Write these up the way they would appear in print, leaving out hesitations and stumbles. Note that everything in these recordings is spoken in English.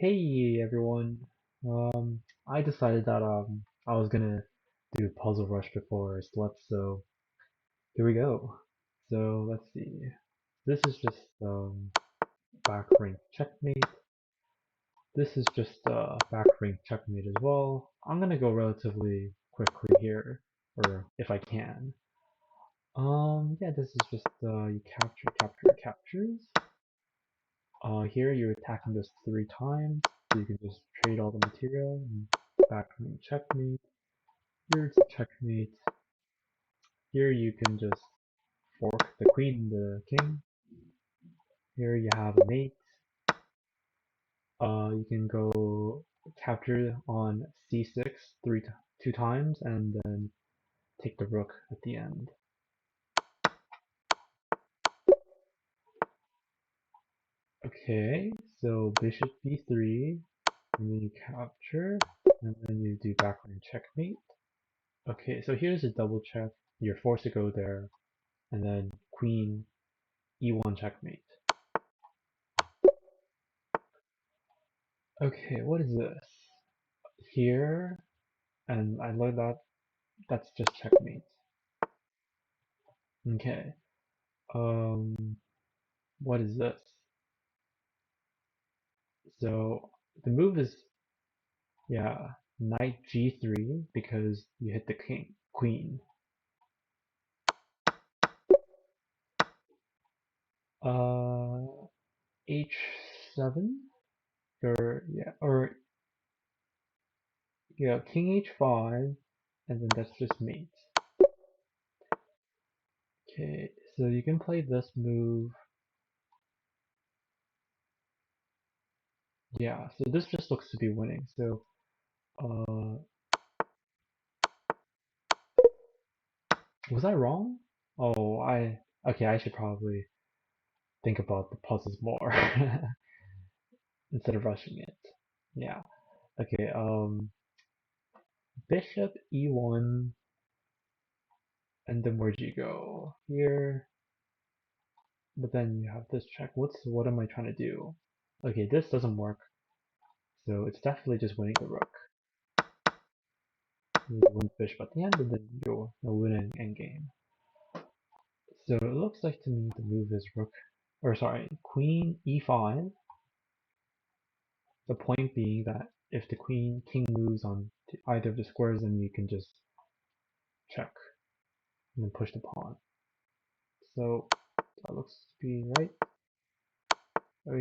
Hey everyone. I decided that I was gonna do Puzzle Rush before I slept, so here we go. So let's see. This is just back rank checkmate. This is just back rank checkmate as well. I'm gonna go relatively quickly here, or if I can. Yeah, this is just you captures. Here you're attacking this 3 times, so you can just trade all the material. And back rank checkmate. Here it's a checkmate. Here you can just fork the queen and the king. Here you have a mate. You can go capture on c6 two times and then take the rook at the end. Okay, so bishop b3, and then you capture, and then you do backward checkmate. Okay, so here's a double check. You're forced to go there, and then queen e1 checkmate. Okay, what is this? Here, and I learned that that's just checkmate. Okay, what is this? So the move is, yeah, knight g3 because you hit the queen. Uh, h7, or king h5, and then that's just mate. Okay, so you can play this move. Yeah, so this just looks to be winning. So, was I wrong? Oh, okay, I should probably think about the puzzles more instead of rushing it. Yeah. Okay, bishop e1, and then where'd you go? Here, but then you have this check. What am I trying to do? Okay, this doesn't work, so it's definitely just winning the rook. You win bishop at the end, and then you'll win an endgame. So it looks like to me the move is queen e5. The point being that if the king moves on to either of the squares, then you can just check and then push the pawn. So that looks to be right.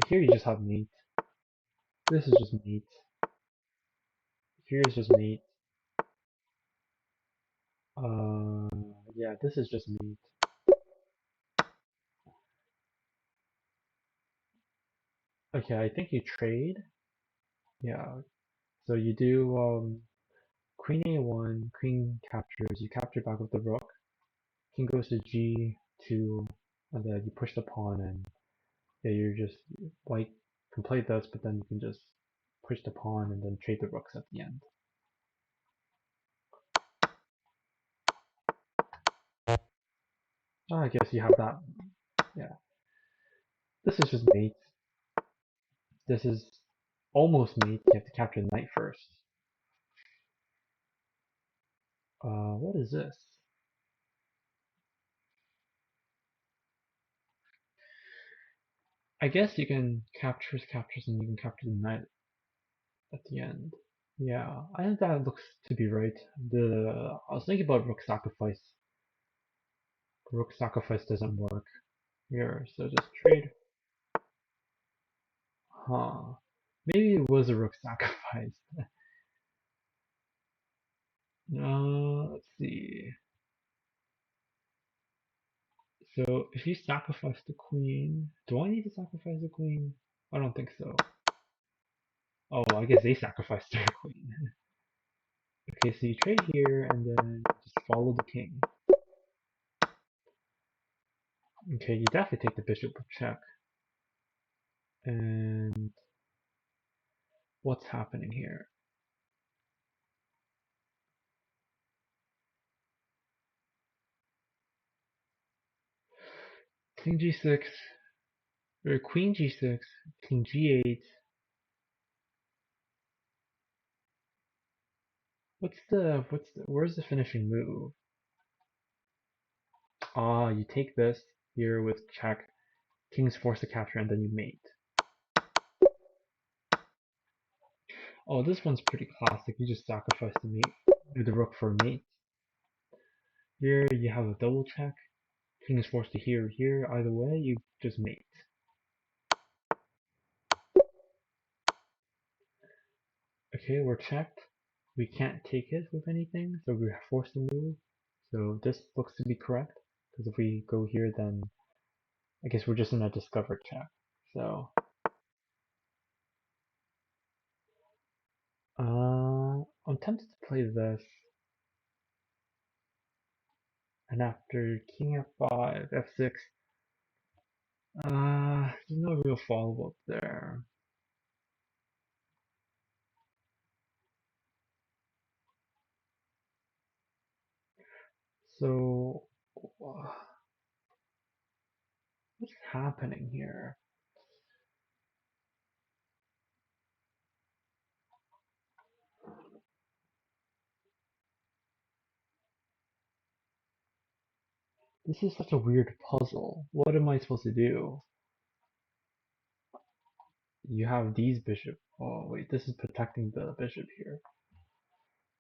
Here you just have mate. This is just mate. Here is just mate. Uh, yeah, this is just mate. Okay, I think you trade. Yeah, so you do queen a1, queen captures. You capture back with the rook. King goes to g2, and then you push the pawn, and yeah, you're just white can play this, but then you can just push the pawn and then trade the rooks at the end. I guess you have that. Yeah, this is just mate. This is almost mate. You have to capture the knight first. What is this? I guess you can captures, and you can capture the knight at the end. Yeah, I think that looks to be right. I was thinking about rook sacrifice. Rook sacrifice doesn't work here, so just trade. Huh. Maybe it was a rook sacrifice. Let's see. So if you sacrifice the queen, do I need to sacrifice the queen? I don't think so. Oh, I guess they sacrificed their queen. Okay, so you trade here and then just follow the king. Okay, you definitely take the bishop check. And what's happening here? King g6, or queen g6, king g8. where's the finishing move? Ah, you take this here with check, king's forced to capture, and then you mate. Oh, this one's pretty classic. You just sacrifice the mate, do the rook for mate. Here you have a double check. King is forced to here. Either way, you just mate. Okay, we're checked. We can't take it with anything, so we're forced to move. So this looks to be correct, because if we go here, then I guess we're just in a discover check. So, I'm tempted to play this, and after king f5, f6, there's no real follow-up there. So, what's happening here? This is such a weird puzzle. What am I supposed to do? You have these bishop. Oh wait, this is protecting the bishop here.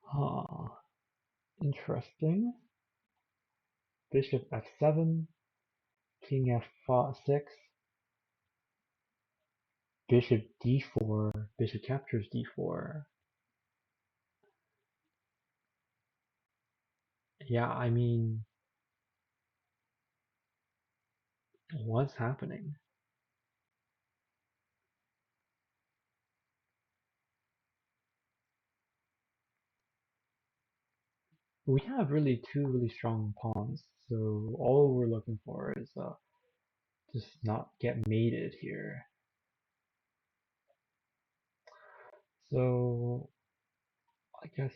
Huh. Interesting. Bishop f7, king f6, bishop d4, bishop captures d4. Yeah, I mean, what's happening? We have really two really strong pawns, so all we're looking for is just not get mated here. So I guess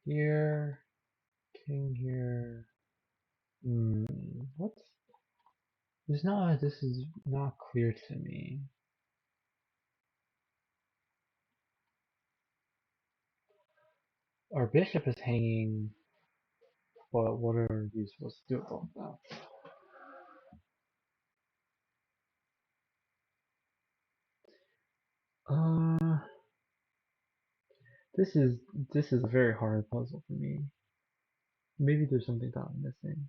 here, king here. What's this is not clear to me. Our bishop is hanging, but what are you supposed to do about that? Uh, this is this is a very hard puzzle for me. Maybe there's something that I'm missing.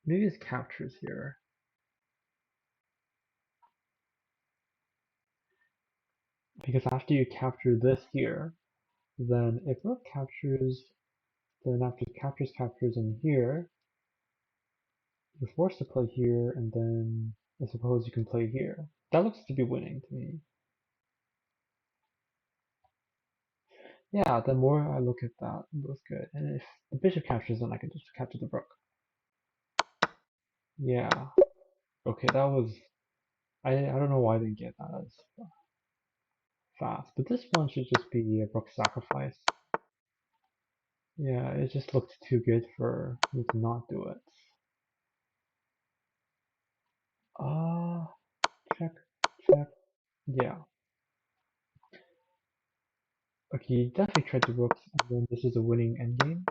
Maybe it's captures here. Because after you capture this here, then if rook captures, then after captures in here, you're forced to play here, and then I suppose you can play here. That looks to be winning to me. Yeah, the more I look at that, it looks good. And if the bishop captures, then I can just capture the rook. Yeah. Okay, that was... I don't know why I didn't get that as fast. But this one should just be a rook sacrifice. Yeah, it just looked too good for me to not do it. Uh, check, check. Yeah. Okay, you definitely tried the rooks, and then this is a winning endgame.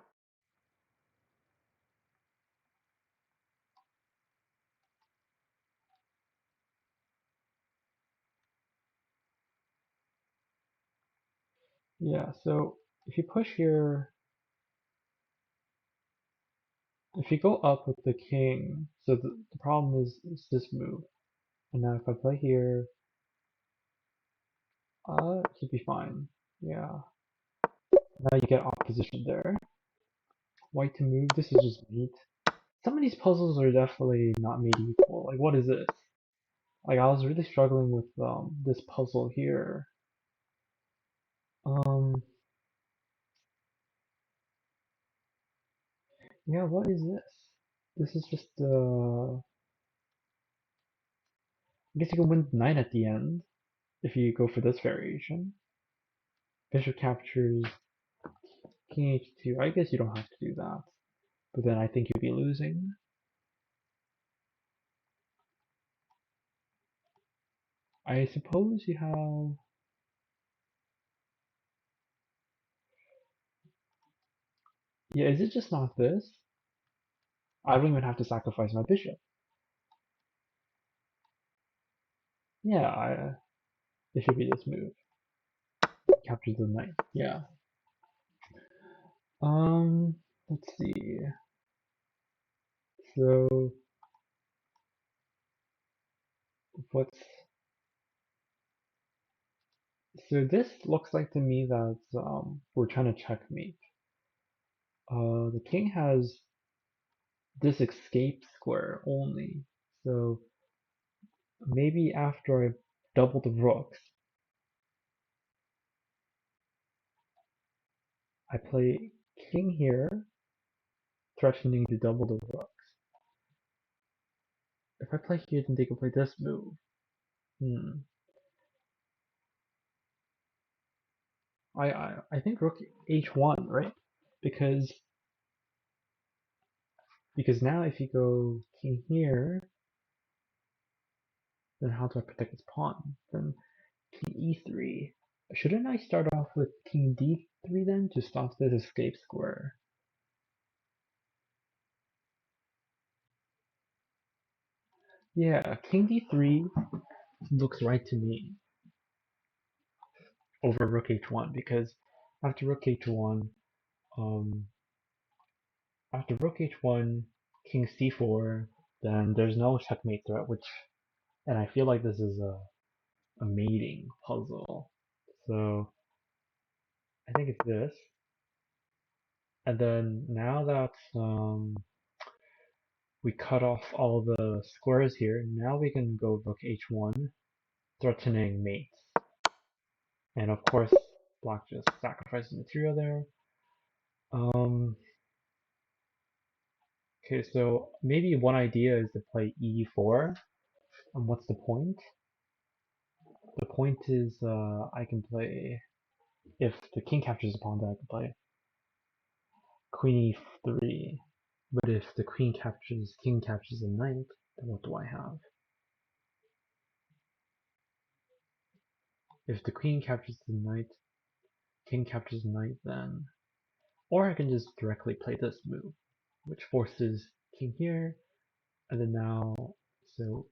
Yeah, so if you push here, if you go up with the king, so the problem is this move. And now if I play here, it should be fine. Yeah. Now you get opposition there. White to move, this is just mate. Some of these puzzles are definitely not made equal. Like, what is this? Like, I was really struggling with this puzzle here. Um, yeah, what is this? This is just, I guess you can win the knight at the end if you go for this variation. Bishop captures. King h2. I guess you don't have to do that. But then I think you'd be losing. I suppose you have... Yeah, is it just not this? I don't even have to sacrifice my bishop. Yeah, it should be this move. Capture the knight. Yeah. Let's see. So what's so this looks like to me that we're trying to checkmate. The king has this escape square only. So maybe after I double the rooks, I play king here, threatening to double the rooks. If I play here, then they can play this move. Hmm. I think rook h1, right? Because now if you go king here, then how do I protect his pawn? Then king e3. Shouldn't I start off with king d3 then to stop this escape square? Yeah, king d3 looks right to me over rook h1 because after rook h1, um, after rook h1, king c4, then there's no checkmate threat, and I feel like this is a mating puzzle. So I think it's this. And then now that we cut off all the squares here, now we can go rook h1, threatening mates. And of course, black just sacrifices material there. Okay, so maybe one idea is to play e4. And what's the point? The point is I can play, if the king captures the pawn, then I can play queen e3. But if the king captures the knight, then what do I have? If the queen captures the knight, king captures the knight, then... Or I can just directly play this move, which forces king here, and then now, so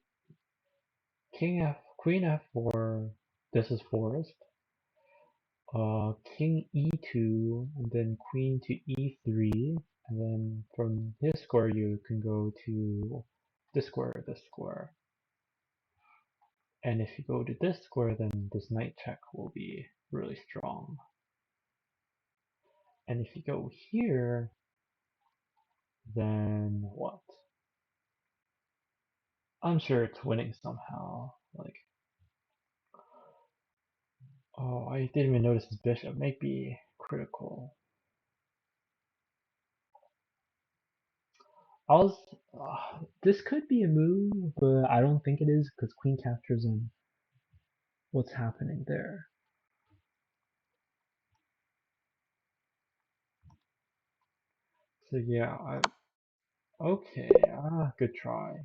king f, queen f4, this is forced, king e2, and then queen to e3, and then from this square you can go to this square. And if you go to this square, then this knight check will be really strong. And if you go here, then what? I'm sure it's winning somehow. Like, oh, I didn't even notice his bishop. Might be critical. I was. This could be a move, but I don't think it is because queen captures and what's happening there. So yeah, okay. Good try.